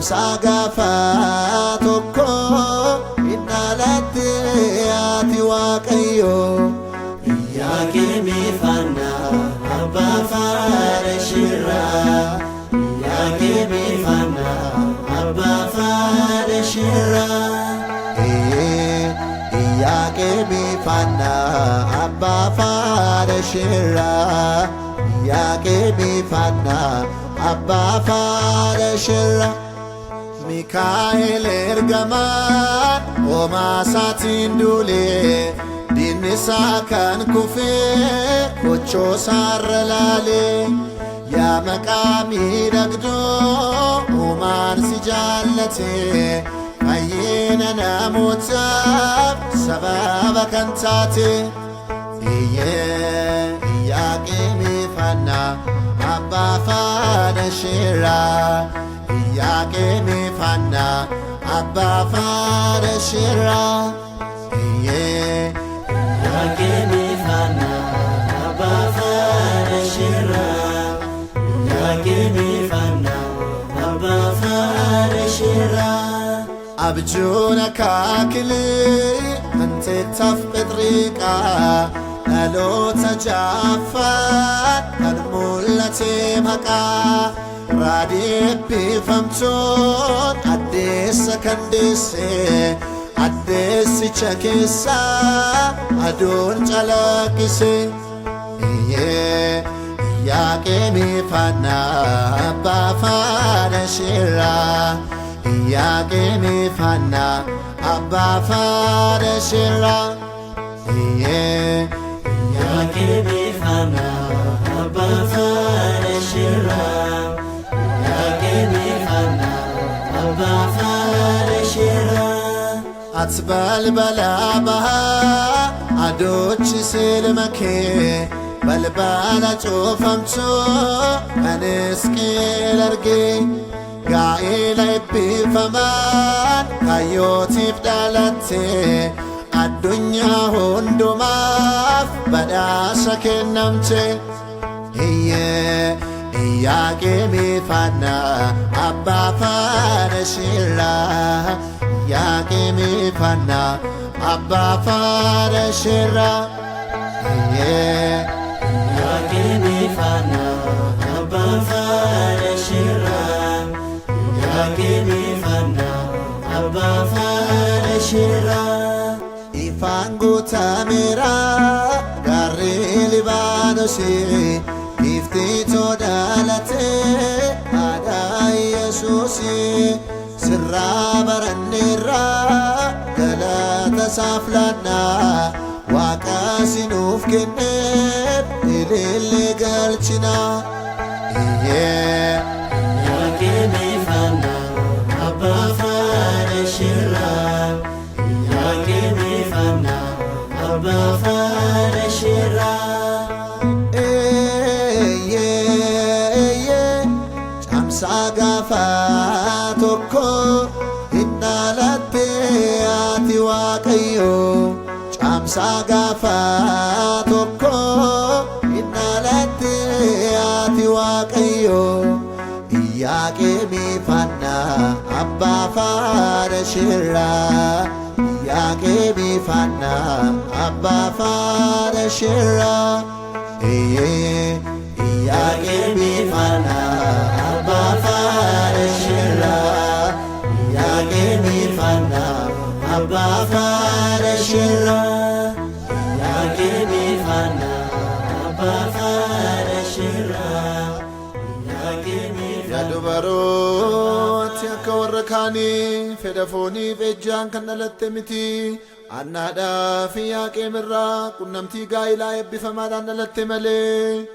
Sagafa tokko inalatti ati waaqayyo Yaakemi fanna abba fareshira Yaakemi fanna abba fareshira Yaakemi fanna abba fareshira Yaakemi fanna abba fareshira Mikael ergaman Oma satin dule Dinisa kan kufe Kocho sarralale Ya maqami dagdo Oman si jallate Ayyena namotab Sababa kan taate Yaakemi fanna Abba fana shira Yaakemi fanna abba fareshira Yaakemi fanna abba fareshira Yaakemi fanna abba fareshira Abjuna kakili ante taf petrika Nalota jaffat kan mul'ate maqaa Raadiyeppi famtoon addeessa kan deesse addeessicha keessa aduun calaqqise Yaakemi fanna abba fareshira Yaakemi fanna abba fareshira Yaakemi fanna abba fareshira Atbal balabaha adochi selmake balbala chofamcho aneskel arge gaila epifaman kayotif dalate adunya hundumaf badasa kennamche Yaakemi fanna abba fareshira Yaakemi fanna abba fareshira Yaakemi fanna abba fareshira Yaakemi fanna abba fareshira Ifaan guutamera garri Libaanosi Iftitoo dhalatee aadaa Yesuusi sirraa baranneerraa galata isaaf laannaa Waaqa sinuuf kenneef ilillee galchina. Yaaqeebifannaa abbaa faana shirraa. Yaaqeebifannaa abbaa faana shirraa. Camsaa gaafa tokko hinnalatte ati Waaqayyo. Camsaa gaafa tokko hinnalatte ati Waaqayyo. Yaaqeebifannaa abbaa faana shirraa. Yaaqeebifannaa abbaa faana shirraa. Yaaqeebifannaa abbaa faana shirraa. Yaaqeebifannaa abbaa faana shirraa. Yaaqeebifannaa abbaa faana shirraa. Yaa dubarooti akka warra kaanii fedha fooniif ejjaan kan dhalatte miti. Annaadhaa fi Yaaqeem irraa qunnamtii gaa'ilaa eebbifamaadhaan dhalatte malee.